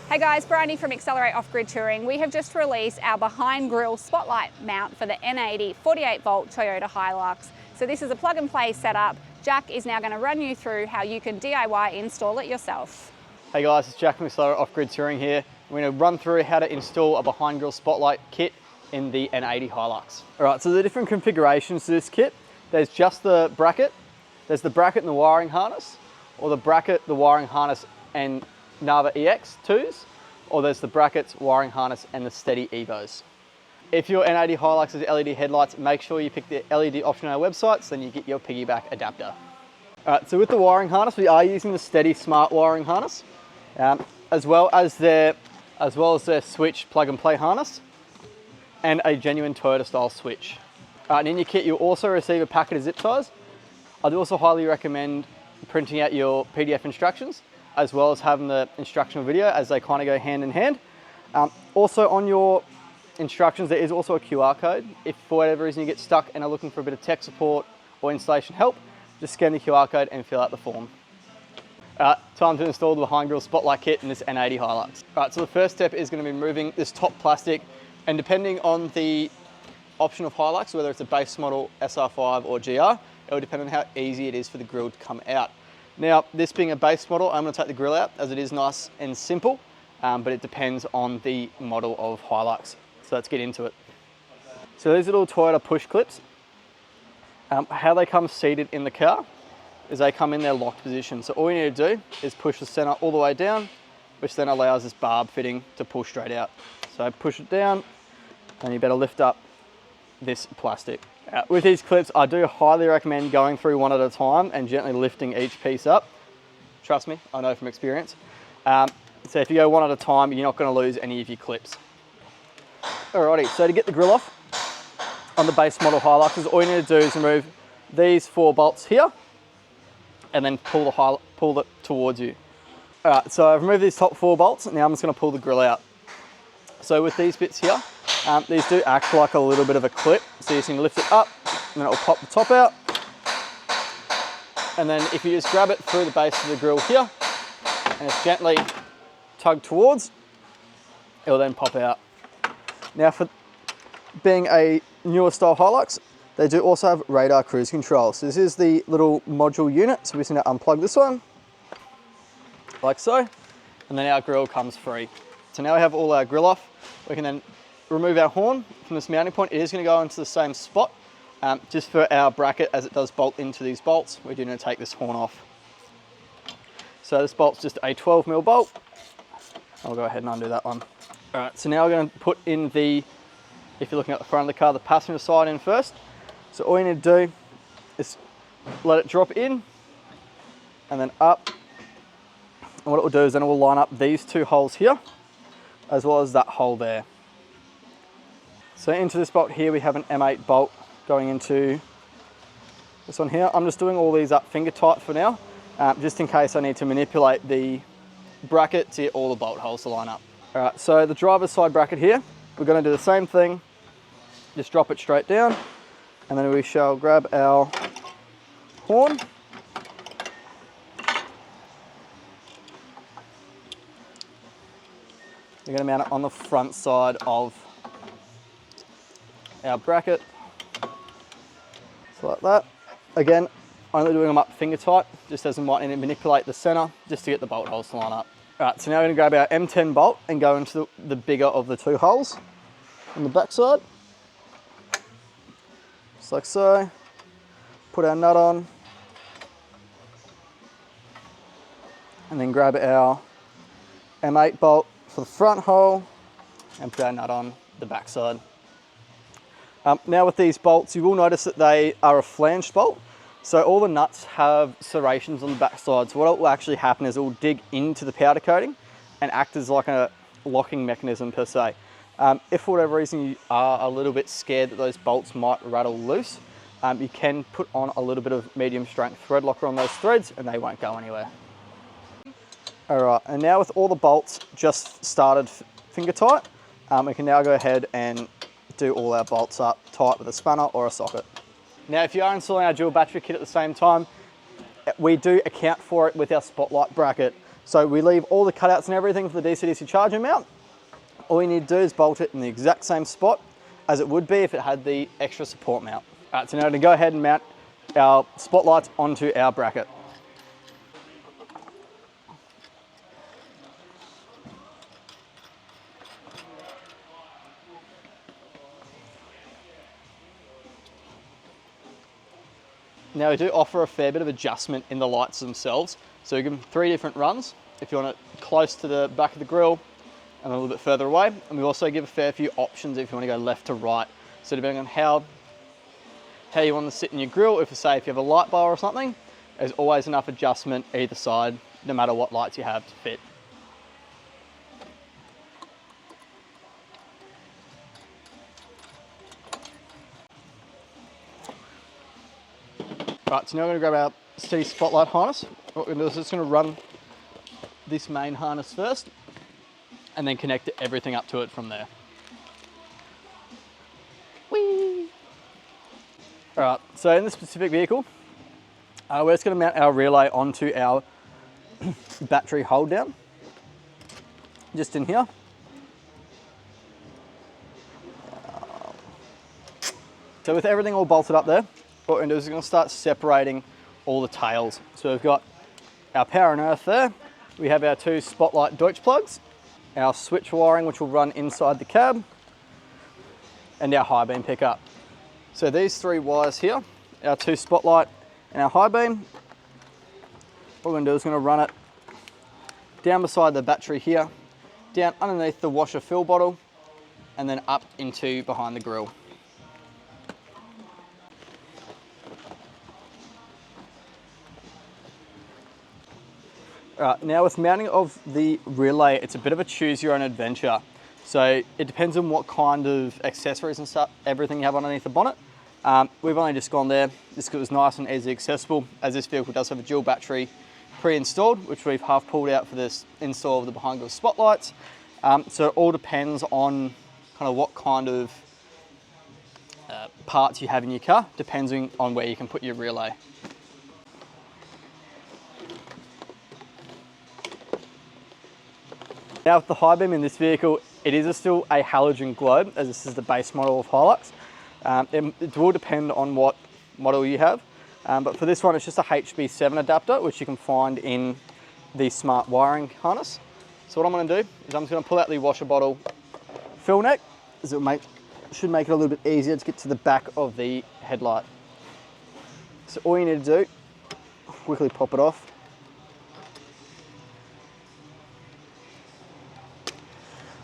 Hey guys, Bryony from Accelerate Off-Grid Touring. We have just released our Behind-Grille spotlight mount for the N80 48-volt Toyota Hilux. So this is a plug-and-play setup. Jack is now going to run you through how you can DIY install it yourself. Hey guys, it's Jack from Accelerate Off-Grid Touring here. We're going to run through how to install a Behind-Grille spotlight kit in the N80 Hilux. Alright, so the different configurations to this kit, there's just the bracket, there's the bracket and the wiring harness, or the bracket, the wiring harness and Nava EX2s, or there's the brackets, wiring harness and the steady Evos. If your N80 Hilux has LED headlights, make sure you pick the LED option on our website so then you get your piggyback adapter. Alright, so with the wiring harness, we are using the steady smart wiring harness, as well as their switch plug and play harness, and a genuine Toyota style switch. And in your kit, you'll also receive a packet of zip ties. I'd also highly recommend printing out your PDF instructions, as well as having the instructional video, as they kind of go hand in hand. Also on your instructions, there is also a QR code. If for whatever reason you get stuck and are looking for a bit of tech support or installation help, just scan the QR code and fill out the form. Time to install the Behind-Grille spotlight kit in this N80 Hilux. Alright, so the first step is going to be removing this top plastic, and depending on the option of Hilux, whether it's a base model, SR5 or GR, it will depend on how easy it is for the grille to come out. Now, this being a base model, I'm going to take the grille out as it is nice and simple, but it depends on the model of Hilux. So let's get into it. So these little Toyota push clips, how they come seated in the car is they come in their locked position. So all you need to do is push the center all the way down, which then allows this barb fitting to pull straight out. So push it down, and you better lift up this plastic. With these clips, I do highly recommend going through one at a time and gently lifting each piece up. Trust me, I know from experience. So if you go one at a time, you're not going to lose any of your clips. Alrighty, so to get the grille off on the base model Hiluxes, all you need to do is remove these 4 bolts here and then pull it towards you. Alright, so I've removed these top 4 bolts, now I'm just going to pull the grille out. So with these bits here, these do act like a little bit of a clip, so you just need to lift it up and then it will pop the top out. And then if you just grab it through the base of the grille here and it's gently tugged towards, it will then pop out. Now, for being a newer style Hilux, they do also have radar cruise control. So this is the little module unit, so we just need to unplug this one, like so, and then our grille comes free. So now we have all our grille off, we can then remove our horn from this mounting point. It is going to go into the same spot, just for our bracket, as it does bolt into these bolts. We do need to take this horn off. So this bolt's just a 12mm bolt. I'll go ahead and undo that one. Alright, so now we're going to put in the, if you're looking at the front of the car, the passenger side in first. So all you need to do is let it drop in and then up. And what it will do is then it will line up these 2 holes here, as well as that hole there. So into this bolt here, we have an M8 bolt going into this one here. I'm just doing all these up finger tight for now, just in case I need to manipulate the bracket to get all the bolt holes to line up. All right, so the driver's side bracket here, we're going to do the same thing, just drop it straight down, and then we shall grab our horn. We're going to mount it on the front side of our bracket, so like that. Again, only doing them up finger tight, just as we might need to manipulate the center, just to get the bolt holes to line up. Alright, so now we're going to grab our M10 bolt and go into the bigger of the 2 holes on the back side. Just like so. Put our nut on. And then grab our M8 bolt for the front hole and put our nut on the back side. Now with these bolts, you will notice that they are a flanged bolt. So all the nuts have serrations on the back side. So what will actually happen is it will dig into the powder coating and act as like a locking mechanism per se. If for whatever reason you are a little bit scared that those bolts might rattle loose, you can put on a little bit of medium strength thread locker on those threads and they won't go anywhere. Alright, and now with all the bolts just started finger tight, we can now go ahead and do all our bolts up tight with a spanner or a socket. Now, if you are installing our dual battery kit at the same time, we do account for it with our spotlight bracket. So we leave all the cutouts and everything for the DC-DC charger mount. All you need to do is bolt it in the exact same spot as it would be if it had the extra support mount. All right, so now to go ahead and mount our spotlights onto our bracket. Now we do offer a fair bit of adjustment in the lights themselves. So we give them 3 different runs if you want it close to the back of the grille and a little bit further away. And we also give a fair few options if you want to go left to right. So depending on how you want to sit in your grille, if you have a light bar or something, there's always enough adjustment either side, no matter what lights you have to fit. Right, so now we're going to grab our steady spotlight harness. What we're going to do is just going to run this main harness first and then connect everything up to it from there. Whee! All right, so in this specific vehicle, we're just going to mount our relay onto our battery hold down, just in here. So with everything all bolted up there, what we're going to do is we're going to start separating all the tails. So we've got our power and earth there. We have our 2 spotlight Deutsch plugs, our switch wiring which will run inside the cab, and our high beam pickup. So these 3 wires here, our 2 spotlight and our high beam, what we're going to do is going to run it down beside the battery here, down underneath the washer fill bottle, and then up into behind the grille. Alright, now with mounting of the relay, it's a bit of a choose your own adventure. So it depends on what kind of accessories and stuff, everything you have underneath the bonnet. We've only just gone there, just because it was nice and easy accessible, as this vehicle does have a dual battery pre-installed, which we've half pulled out for this install of the behind-grille spotlights. So it all depends on kind of what kind of parts you have in your car, depending on where you can put your relay. Now with the high beam in this vehicle, it is still a halogen globe, as this is the base model of Hilux. It will depend on what model you have, but for this one it's just a HB7 adapter, which you can find in the smart wiring harness. So what I'm going to do is I'm just going to pull out the washer bottle fill neck, as it should make it a little bit easier to get to the back of the headlight. So all you need to do, quickly pop it off.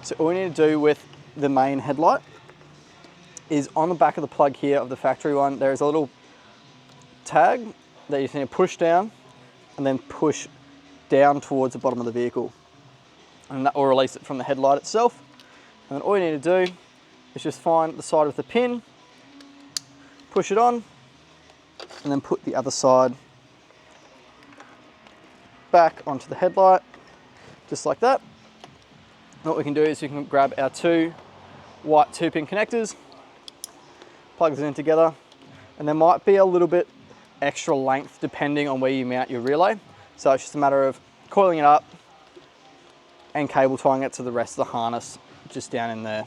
So all you need to do with the main headlight is on the back of the plug here of the factory one, there is a little tag that you just need to push down and then push down towards the bottom of the vehicle. And that will release it from the headlight itself. And then all you need to do is just find the side of the pin, push it on, and then put the other side back onto the headlight, just like that. What we can do is we can grab our 2 white 2-pin connectors, plug them in together, and there might be a little bit extra length depending on where you mount your relay. So it's just a matter of coiling it up and cable tying it to the rest of the harness just down in there.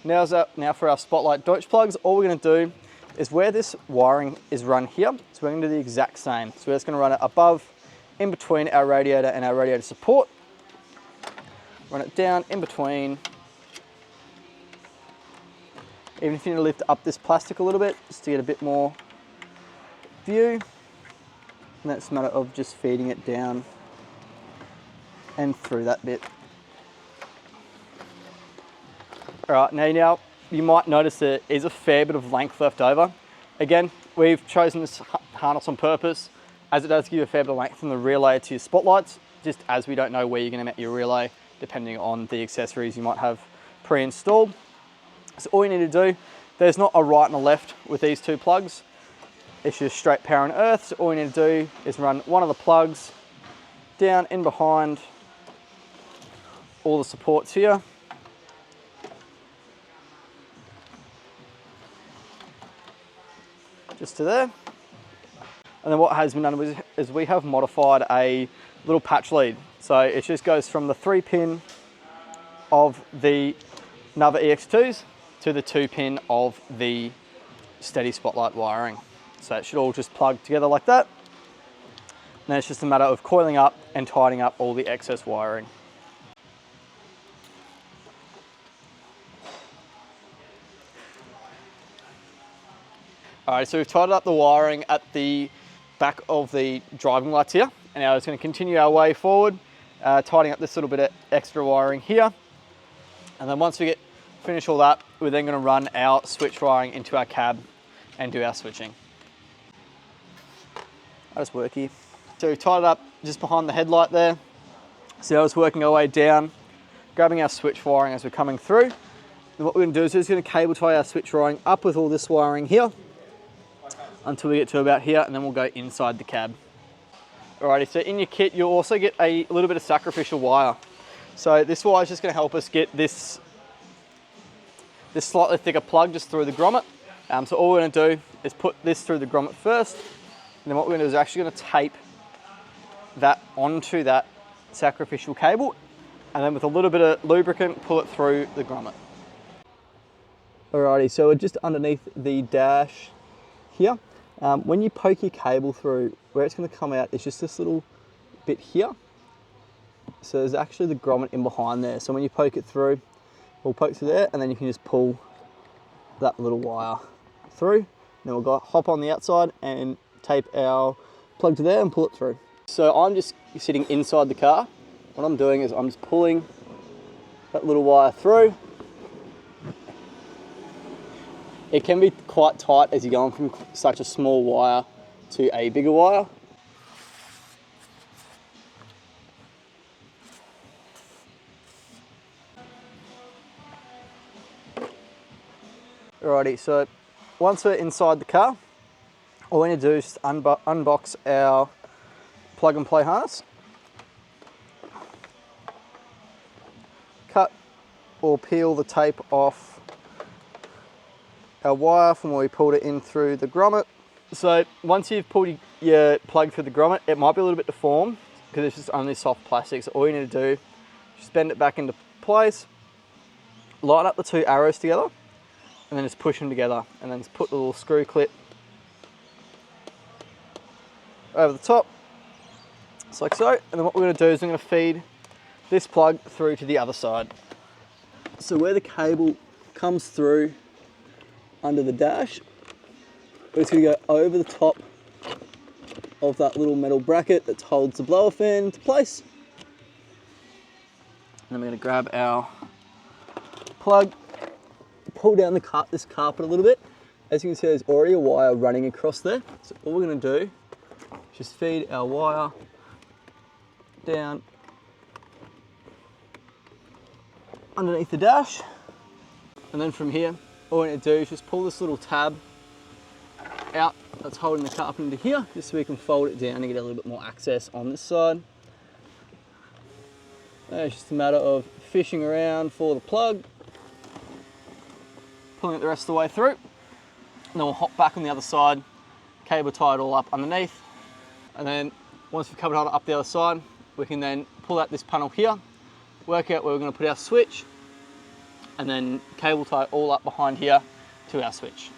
Now for our spotlight Deutsch plugs, all we're going to do is where this wiring is run here, so we're going to do the exact same. So we're just going to run it above, in between our radiator and our radiator support. Run it down in between. Even if you need to lift up this plastic a little bit, just to get a bit more view. And that's a matter of just feeding it down and through that bit. All right, now you might notice there is a fair bit of length left over. Again, we've chosen this harness on purpose, as it does give you a fair bit of length from the relay to your spotlights, just as we don't know where you're going to mount your relay, depending on the accessories you might have pre-installed. So all you need to do, there's not a right and a left with these 2 plugs. It's just straight power and earth. So all you need to do is run one of the plugs down in behind all the supports here. Just to there. And And then what has been done is we have modified a little patch lead. So it just goes from the 3-pin of the Nova EX2s to the 2-pin of the steady spotlight wiring. So it should all just plug together like that. And then it's just a matter of coiling up and tightening up all the excess wiring. All right, so we've tightened up the wiring at the back of the driving lights here. And now it's going to continue our way forward, tightening up this little bit of extra wiring here. And then once we finish all that, we're then going to run our switch wiring into our cab and do our switching. I'll just work here. So we've tied it up just behind the headlight there. So I was working our way down, grabbing our switch wiring as we're coming through. And what we're going to do is we're just going to cable tie our switch wiring up with all this wiring here until we get to about here, and then we'll go inside the cab. Alrighty, so in your kit, you'll also get a little bit of sacrificial wire. So this wire is just going to help us get this slightly thicker plug just through the grommet. So all we're going to do is put this through the grommet first, and then what we're going to do is actually going to tape that onto that sacrificial cable, and then with a little bit of lubricant, pull it through the grommet. Alrighty, so we're just underneath the dash here. When you poke your cable through, where it's going to come out is just this little bit here. So there's actually the grommet in behind there. So when you poke it through, we'll poke through there, and then you can just pull that little wire through. Then we'll go hop on the outside and tape our plug to there and pull it through. So I'm just sitting inside the car. What I'm doing is I'm just pulling that little wire through. It can be quite tight as you're going from such a small wire to a bigger wire. Alrighty, so once we're inside the car, all we need to do is just unbox our plug and play harness. Cut or peel the tape off our wire from where we pulled it in through the grommet. So once you've pulled your plug through the grommet, it might be a little bit deformed because it's just only soft plastic. So all you need to do is just bend it back into place, line up the two arrows together, and then just push them together, and then just put the little screw clip over the top, just like so. And then what we're going to do is I'm going to feed this plug through to the other side. So where the cable comes through under the dash, we're just going to go over the top of that little metal bracket that holds the blower fan into place. And then we're going to grab our plug, pull down this carpet a little bit. As you can see, there's already a wire running across there. So all we're going to do is just feed our wire down underneath the dash. And then from here, all we need to do is just pull this little tab out that's holding the carpet into here, just so we can fold it down and get a little bit more access on this side. And it's just a matter of fishing around for the plug, pulling it the rest of the way through, and then we'll hop back on the other side, cable tie it all up underneath, and then once we've covered it up the other side, we can then pull out this panel here, work out where we're going to put our switch, and then cable tie it all up behind here to our switch.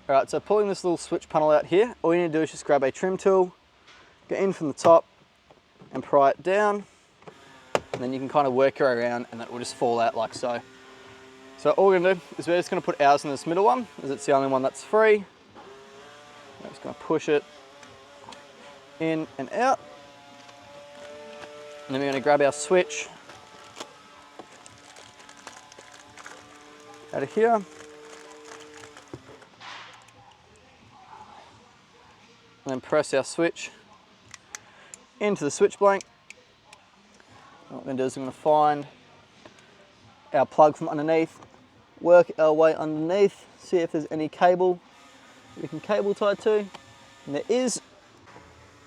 All right, so pulling this little switch panel out here, all you need to do is just grab a trim tool, go in from the top and pry it down, and then you can kind of work your way around and that will just fall out like so. So all we're going to do is we're just going to put ours in this middle one, as it's the only one that's free. I'm just going to push it in and out, and then we're going to grab our switch out of here, and then press our switch into the switch blank. And what we're going to do is I'm going to find our plug from underneath, work our way underneath, see if there's any cable we can cable tie to, and there is.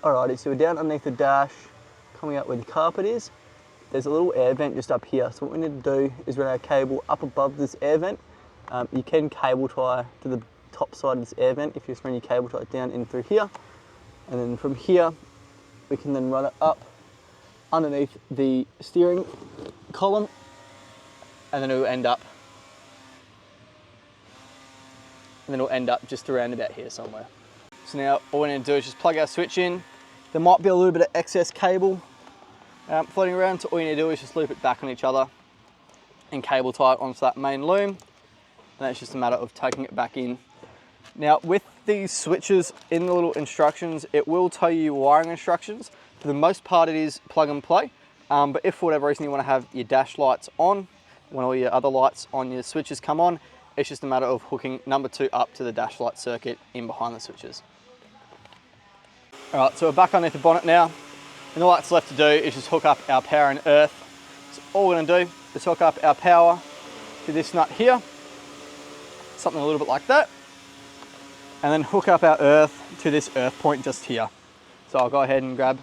Alrighty, so we're down underneath the dash, coming out where the carpet is. There's a little air vent just up here, so what we need to do is run our cable up above this air vent. You can cable tie to the top side of this air vent if you just run your cable tie down in through here. And then from here, we can then run it up underneath the steering column, and then it will end up just around about here somewhere. So now all we need to do is just plug our switch in. There might be a little bit of excess cable floating around, so all you need to do is just loop it back on each other and cable tie it onto that main loom. And that's just a matter of taking it back in. Now with these switches in the little instructions, it will tell you wiring instructions. For the most part it is plug and play, but if for whatever reason you want to have your dash lights on, when all your other lights on your switches come on, it's just a matter of hooking number 2 up to the dash light circuit in behind the switches. All right, so we're back underneath the bonnet now, and all that's left to do is just hook up our power and earth. So all we're gonna do is hook up our power to this nut here, something a little bit like that, and then hook up our earth to this earth point just here. So I'll go ahead and grab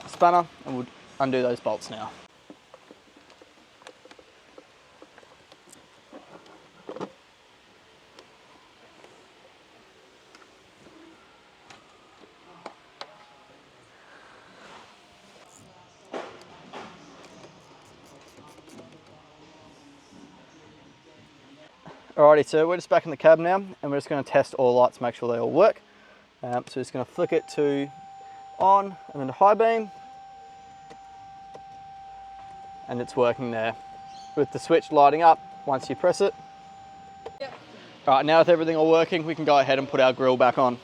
a spanner and we'll undo those bolts now. Alrighty, so we're just back in the cab now, and we're just going to test all the lights, make sure they all work. So just going to flick it to on and then to high beam, and it's working there with the switch lighting up once you press it. Yep. Alright, now with everything all working, we can go ahead and put our grille back on.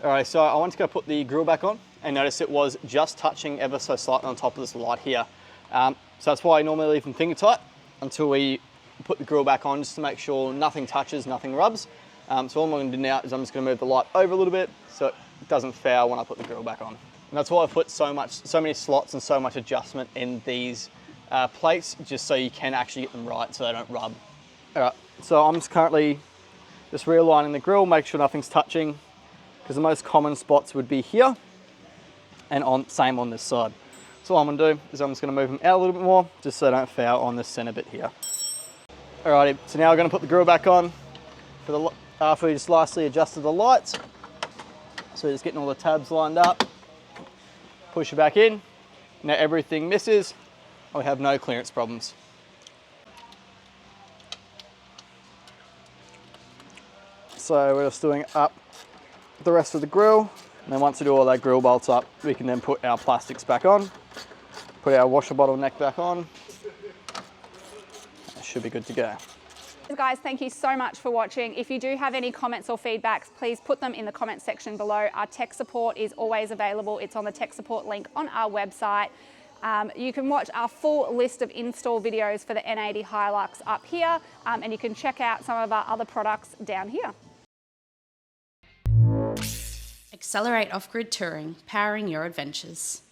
Alright, so I want to go put the grille back on, and notice it was just touching ever so slightly on top of this light here. So that's why I normally leave them finger tight until we put the grille back on, just to make sure nothing touches, nothing rubs. So all I'm going to do now is I'm just going to move the light over a little bit so it doesn't foul when I put the grille back on. And that's why I put so many slots and so much adjustment in these plates, just so you can actually get them right so they don't rub. Alright, so I'm just currently just realigning the grille, make sure nothing's touching, because the most common spots would be here and same on this side. So what I'm going to do is I'm just going to move them out a little bit more, just so they don't foul on this center bit here. Alrighty, so now we're going to put the grille back on after we just lastly adjusted the lights. So just getting all the tabs lined up, push it back in. Now everything misses, and we have no clearance problems. So we're just doing up the rest of the grille, and then once we do all that grille bolts up, we can then put our plastics back on, put our washer bottle neck back on. That should be good to go. Guys, thank you so much for watching. If you do have any comments or feedbacks, please put them in the comment section below. Our tech support is always available. It's on the tech support link on our website. You can watch our full list of install videos for the N80 Hilux up here, and you can check out some of our other products down here. Accelerate off-grid touring, powering your adventures.